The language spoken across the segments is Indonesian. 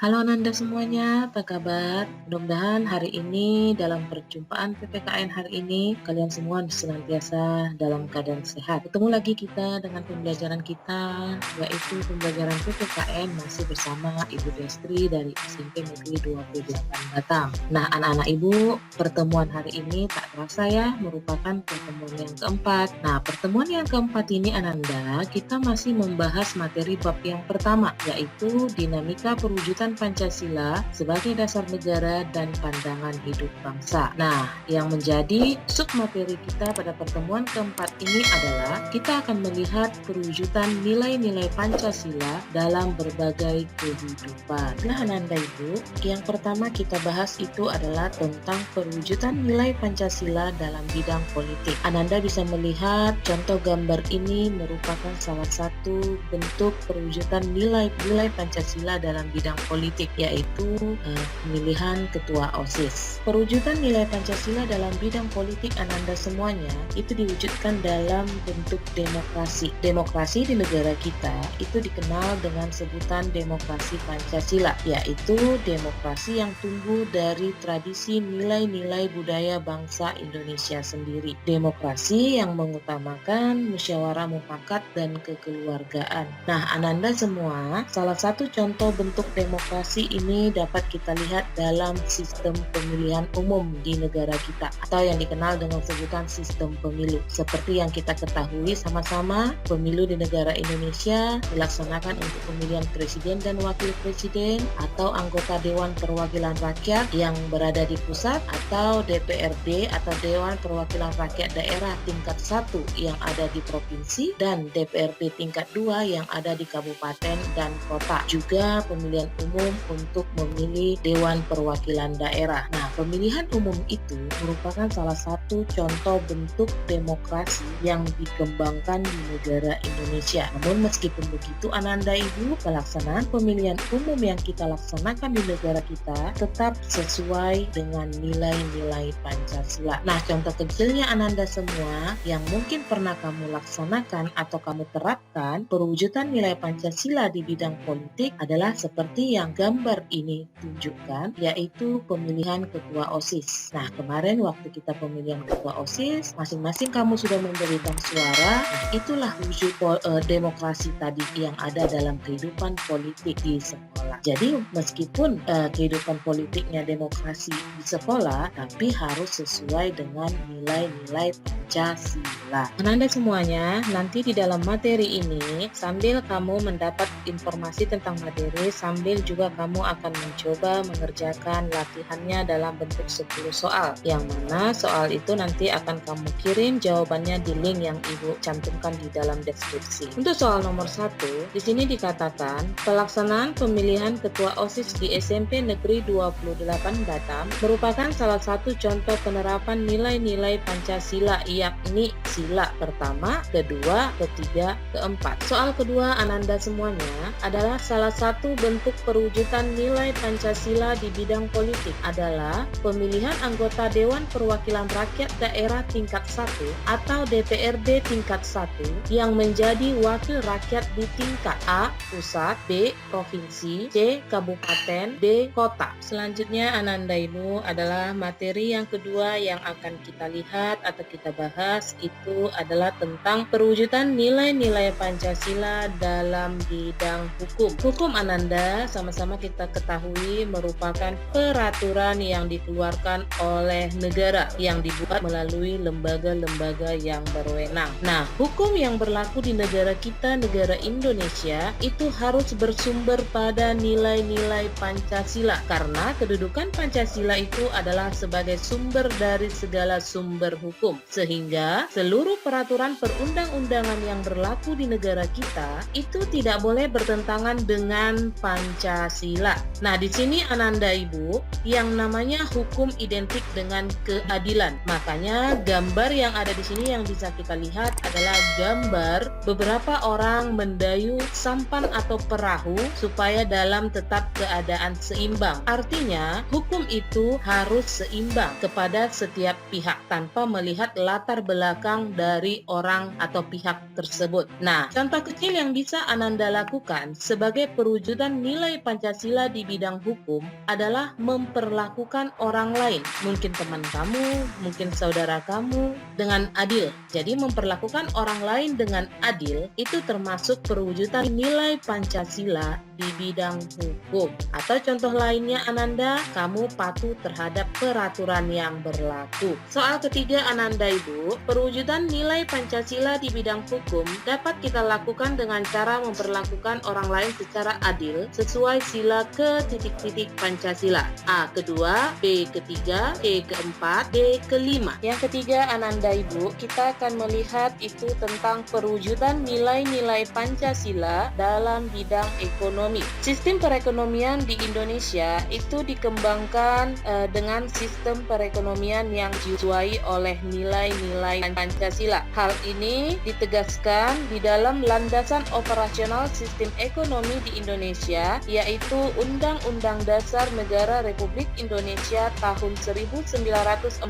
Halo Ananda semuanya, apa kabar? Mudah-mudahan hari ini dalam perjumpaan PPKN hari ini kalian semua senantiasa dalam keadaan sehat. Ketemu lagi kita dengan pembelajaran kita, yaitu pembelajaran PPKN masih bersama Ibu Destri dari SMP Negeri 28 Batam. Nah anak-anak Ibu, pertemuan hari ini tak terasa ya merupakan pertemuan yang keempat. Nah pertemuan yang keempat ini Ananda, kita masih membahas materi bab yang pertama, yaitu dinamika perwujudan Pancasila sebagai dasar negara dan pandangan hidup bangsa. Nah, yang menjadi submateri kita pada pertemuan keempat ini adalah kita akan melihat perwujudan nilai-nilai Pancasila dalam berbagai kehidupan. Nah, Ananda Ibu, yang pertama kita bahas itu adalah tentang perwujudan nilai Pancasila dalam bidang politik. Ananda bisa melihat contoh gambar ini merupakan salah satu bentuk perwujudan nilai-nilai Pancasila dalam bidang politik, yaitu pemilihan ketua OSIS. Perwujudan nilai Pancasila dalam bidang politik Ananda semuanya itu diwujudkan dalam bentuk demokrasi. Demokrasi di negara kita itu dikenal dengan sebutan demokrasi Pancasila, yaitu demokrasi yang tumbuh dari tradisi nilai-nilai budaya bangsa Indonesia sendiri. Demokrasi yang mengutamakan musyawarah mufakat dan kekeluargaan. Nah, Ananda semua, salah satu contoh bentuk demokrasi ini dapat kita lihat dalam sistem pemilihan umum di negara kita, atau yang dikenal dengan sebutan sistem pemilu. Seperti yang kita ketahui sama-sama, pemilu di negara Indonesia dilaksanakan untuk pemilihan presiden dan wakil presiden atau anggota Dewan Perwakilan Rakyat yang berada di pusat, atau DPRD atau Dewan Perwakilan Rakyat Daerah tingkat 1 yang ada di provinsi, dan DPRD tingkat 2 yang ada di kabupaten dan kota. Juga pemilihan umum untuk memilih Dewan Perwakilan Daerah. Nah, pemilihan umum itu merupakan salah satu contoh bentuk demokrasi yang dikembangkan di negara Indonesia. Namun meskipun begitu Ananda Ibu, pelaksanaan pemilihan umum yang kita laksanakan di negara kita tetap sesuai dengan nilai-nilai Pancasila. Nah, contoh kecilnya Ananda semua yang mungkin pernah kamu laksanakan atau kamu terapkan perwujudan nilai Pancasila di bidang politik adalah seperti yang gambar ini tunjukkan, yaitu pemilihan ketua OSIS. Nah, kemarin waktu kita pemilihan ketua OSIS, masing-masing kamu sudah memberikan suara. Nah, itulah wujud demokrasi tadi yang ada dalam kehidupan politik di sekolah. Jadi, meskipun kehidupan politiknya demokrasi di sekolah, tapi harus sesuai dengan nilai-nilai Pancasila. Ananda semuanya, nanti di dalam materi ini, sambil kamu mendapat informasi tentang materi, sambil juga kamu akan mencoba mengerjakan latihannya dalam bentuk 10 soal, yang mana soal itu nanti akan kamu kirim jawabannya di link yang Ibu cantumkan di dalam deskripsi. Untuk soal nomor 1, di sini dikatakan pelaksanaan pemilihan ketua OSIS di SMP Negeri 28 Batam merupakan salah satu contoh penerapan nilai-nilai Pancasila, yakni sila pertama, kedua, ketiga, keempat. Soal kedua Ananda semuanya adalah salah satu bentuk perwujudan nilai Pancasila di bidang politik adalah pemilihan anggota Dewan Perwakilan Rakyat Daerah tingkat 1 atau DPRD tingkat 1 yang menjadi wakil rakyat di tingkat A. Pusat, B. Provinsi, C. Kabupaten, D. Kota. Selanjutnya Ananda Ibu adalah materi yang kedua yang akan kita lihat atau kita bahas itu adalah tentang perwujudan nilai-nilai Pancasila dalam bidang hukum. Hukum Ananda sama-sama kita ketahui merupakan peraturan yang dikeluarkan oleh negara yang dibuat melalui lembaga-lembaga yang berwenang. Nah, hukum yang berlaku di negara kita, negara Indonesia, itu harus bersumber pada nilai-nilai Pancasila karena kedudukan Pancasila itu adalah sebagai sumber dari segala sumber hukum, sehingga seluruh seluruh peraturan perundang-undangan yang berlaku di negara kita itu tidak boleh bertentangan dengan Pancasila. Nah, di sini Ananda Ibu, yang namanya hukum identik dengan keadilan. Makanya gambar yang ada di sini yang bisa kita lihat adalah gambar beberapa orang mendayung sampan atau perahu supaya dalam tetap keadaan seimbang. Artinya, hukum itu harus seimbang kepada setiap pihak tanpa melihat latar belakang dari orang atau pihak tersebut. Nah, contoh kecil yang bisa Ananda lakukan sebagai perwujudan nilai Pancasila di bidang hukum adalah memperlakukan orang lain, mungkin teman kamu, mungkin saudara kamu, dengan adil. Jadi memperlakukan orang lain dengan adil itu termasuk perwujudan nilai Pancasila di bidang hukum. Atau contoh lainnya Ananda, kamu patuh terhadap peraturan yang berlaku. Soal ketiga Ananda Ibu, perwujudan nilai Pancasila di bidang hukum dapat kita lakukan dengan cara memperlakukan orang lain secara adil sesuai sila ke-titik-titik Pancasila. A kedua, B ketiga, C keempat, D kelima. Yang ketiga Ananda Ibu, kita akan melihat itu tentang perwujudan nilai-nilai Pancasila dalam bidang ekonomi. Sistem perekonomian di Indonesia itu dikembangkan dengan sistem perekonomian yang disesuai oleh nilai-nilai Pancasila. Hal ini ditegaskan di dalam landasan operasional sistem ekonomi di Indonesia, yaitu Undang-Undang Dasar Negara Republik Indonesia tahun 1945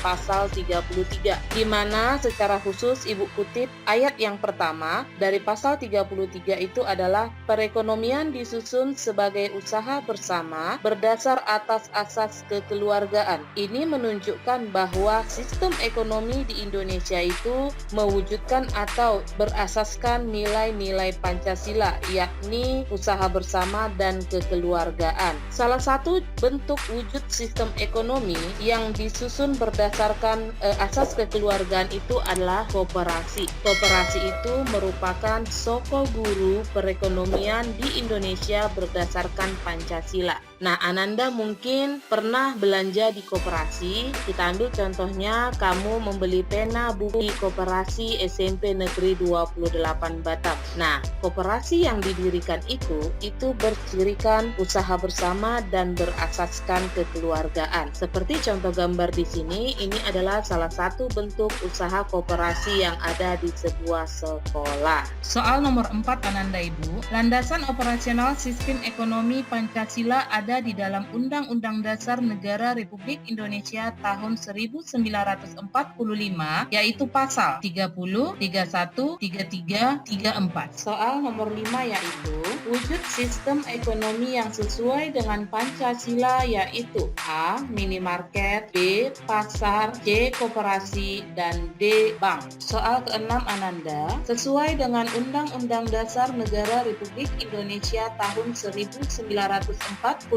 pasal 33, di mana secara khusus Ibu kutip ayat yang pertama dari pasal 33 itu adalah perekonomian disusun sebagai usaha bersama berdasar atas asas kekeluargaan. Ini menunjukkan bahwa sistem ekonomi di Indonesia itu mewujudkan atau berasaskan nilai-nilai Pancasila, yakni usaha bersama dan kekeluargaan. Salah satu bentuk wujud sistem ekonomi yang disusun berdasarkan asas kekeluargaan itu adalah koperasi. Koperasi itu merupakan soko guru perekonomian di Indonesia berdasarkan Pancasila. Nah, Ananda mungkin pernah belanja di koperasi. Kita ambil contohnya, kamu membeli pena buku di koperasi SMP Negeri 28 Batam. Nah, koperasi yang didirikan itu bercirikan usaha bersama dan berasaskan kekeluargaan. Seperti contoh gambar di sini, ini adalah salah satu bentuk usaha koperasi yang ada di sebuah sekolah. Soal nomor 4 Ananda Ibu, landasan operasional sistem ekonomi Pancasila ada di dalam Undang-Undang Dasar Negara Republik Indonesia tahun 1945, yaitu pasal 30, 31, 33, 34. Soal nomor 5 yaitu wujud sistem ekonomi yang sesuai dengan Pancasila, yaitu A. minimarket, B. pasar, C. koperasi, dan D. bank. Soal ke-6 Ananda, sesuai dengan Undang-Undang Dasar Negara Republik Indonesia tahun 1945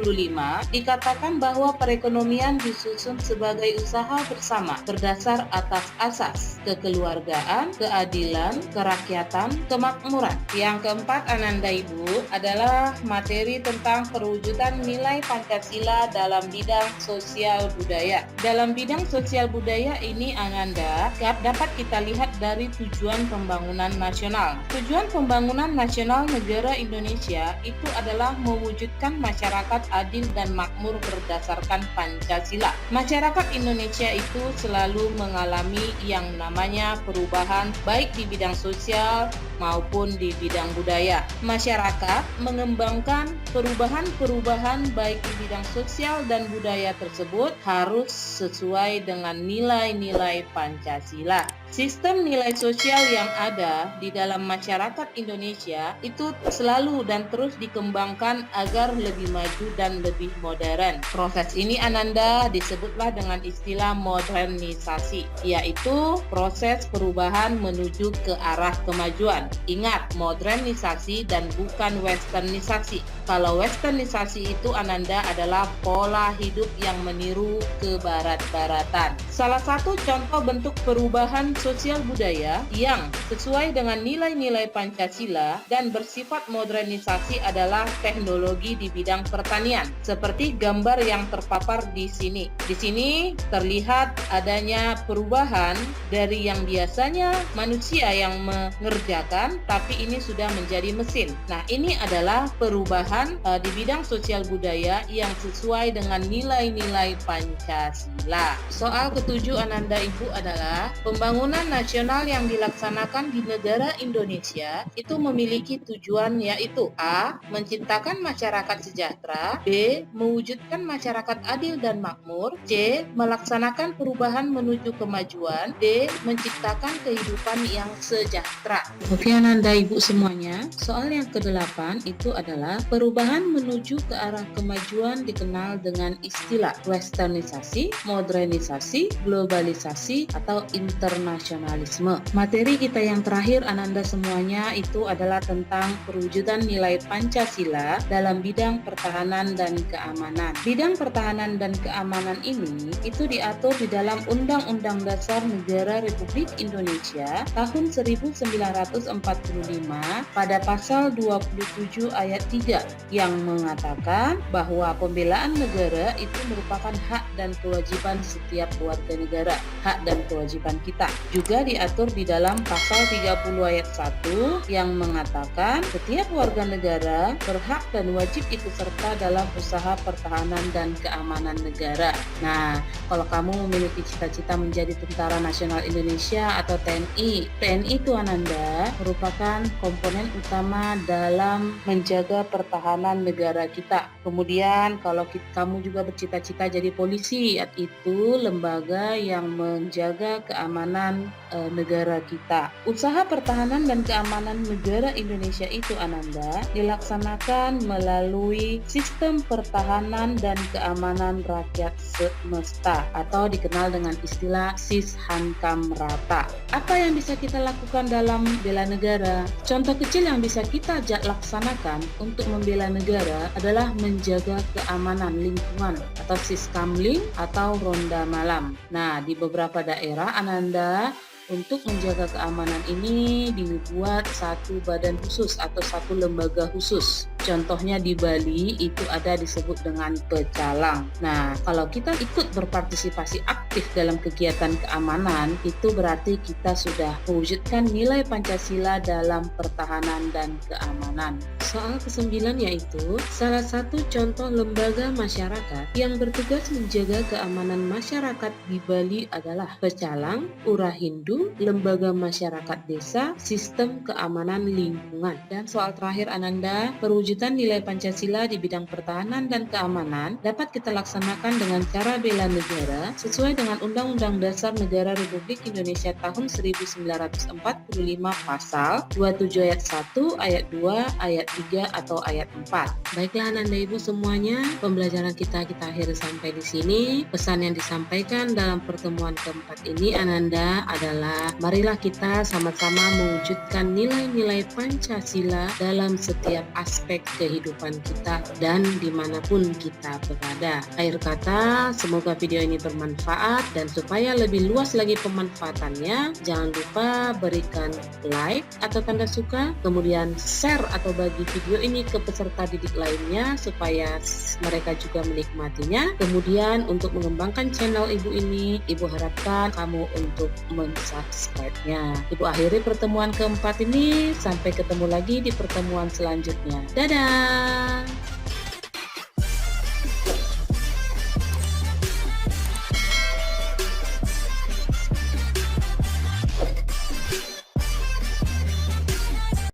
dikatakan bahwa perekonomian disusun sebagai usaha bersama berdasar atas asas kekeluargaan, keadilan, kerakyatan, kemakmuran. Yang keempat Ananda Ibu adalah materi tentang perwujudan nilai Pancasila dalam bidang sosial budaya. Dalam bidang sosial budaya ini Ananda dapat kita lihat dari tujuan pembangunan nasional. Tujuan pembangunan nasional negara Indonesia itu adalah mewujudkan masyarakat adil dan makmur berdasarkan Pancasila. Masyarakat Indonesia itu selalu mengalami yang namanya perubahan baik di bidang sosial maupun di bidang budaya. Masyarakat mengembangkan perubahan-perubahan baik di bidang sosial dan budaya tersebut harus sesuai dengan nilai-nilai Pancasila. Sistem nilai sosial yang ada di dalam masyarakat Indonesia itu selalu dan terus dikembangkan agar lebih maju dan lebih modern. Proses ini Ananda disebutlah dengan istilah modernisasi, yaitu proses perubahan menuju ke arah kemajuan. Ingat, modernisasi dan bukan westernisasi. Kalau westernisasi itu Ananda adalah pola hidup yang meniru kebarat-baratan. Salah satu contoh bentuk perubahan sosial budaya yang sesuai dengan nilai-nilai Pancasila dan bersifat modernisasi adalah teknologi di bidang pertanian. pertanian, seperti gambar yang terpapar di sini. Di sini terlihat adanya perubahan dari yang biasanya manusia yang mengerjakan, tapi ini sudah menjadi mesin. Nah, ini adalah perubahan di bidang sosial budaya yang sesuai dengan nilai-nilai Pancasila. Soal ketujuh Ananda Ibu adalah pembangunan nasional yang dilaksanakan di negara Indonesia itu memiliki tujuan, yaitu A. Menciptakan masyarakat sejahtera, B. Mewujudkan masyarakat adil dan makmur, C. Melaksanakan perubahan menuju kemajuan, D. Menciptakan kehidupan yang sejahtera. Oke Ananda Ibu semuanya, soal yang ke-8 itu adalah perubahan menuju ke arah kemajuan dikenal dengan istilah westernisasi, modernisasi, globalisasi, atau internasionalisme. Materi kita yang terakhir Ananda semuanya itu adalah tentang perwujudan nilai Pancasila dalam bidang pertahanan dan keamanan. Bidang pertahanan dan keamanan ini itu diatur di dalam Undang-Undang Dasar Negara Republik Indonesia tahun 1945 pada pasal 27 ayat 3 yang mengatakan bahwa pembelaan negara itu merupakan hak dan kewajiban setiap warga negara, hak dan kewajiban kita. Juga diatur di dalam pasal 30 ayat 1 yang mengatakan setiap warga negara berhak dan wajib ikut serta dalam usaha pertahanan dan keamanan negara. Nah, kalau kamu memiliki cita-cita menjadi Tentara Nasional Indonesia atau TNI, TNI itu Ananda merupakan komponen utama dalam menjaga pertahanan negara kita. Kemudian kalau kamu juga bercita-cita jadi polisi, itu lembaga yang menjaga keamanan negara kita. Usaha pertahanan dan keamanan negara Indonesia itu Ananda dilaksanakan melalui sistem pertahanan dan keamanan rakyat semesta atau dikenal dengan istilah Sishankamrata. Apa yang bisa kita lakukan dalam bela negara? Contoh kecil yang bisa kita laksanakan untuk membela negara adalah menjaga keamanan lingkungan atau Siskamling atau ronda malam. Nah, di beberapa daerah Ananda untuk menjaga keamanan ini dibuat satu badan khusus atau satu lembaga khusus. Contohnya di Bali itu ada disebut dengan pecalang. Nah, kalau kita ikut berpartisipasi aktif dalam kegiatan keamanan, itu berarti kita sudah mewujudkan nilai Pancasila dalam pertahanan dan keamanan. Soal ke-9 yaitu salah satu contoh lembaga masyarakat yang bertugas menjaga keamanan masyarakat di Bali adalah pecalang, Ura Hindu, lembaga masyarakat desa, sistem keamanan lingkungan. Dan soal terakhir Ananda, perwujudan nilai Pancasila di bidang pertahanan dan keamanan dapat kita laksanakan dengan cara bela negara sesuai dengan Undang-Undang Dasar Negara Republik Indonesia tahun 1945 pasal 27 ayat 1, ayat 2, ayat 3 atau ayat 4. Baiklah Ananda Ibu semuanya, pembelajaran kita akhiri sampai di sini. Pesan yang disampaikan dalam pertemuan keempat ini Ananda adalah marilah kita sama-sama mewujudkan nilai-nilai Pancasila dalam setiap aspek kehidupan kita dan dimanapun kita berada. Akhir kata, semoga video ini bermanfaat dan supaya lebih luas lagi pemanfaatannya, jangan lupa berikan like atau tanda suka, kemudian share atau bagi video ini ke peserta didik lainnya supaya mereka juga menikmatinya. Kemudian untuk mengembangkan channel Ibu ini, Ibu harapkan kamu untuk subscribe-nya. Ibu akhiri pertemuan keempat ini, sampai ketemu lagi di pertemuan selanjutnya. Dadah!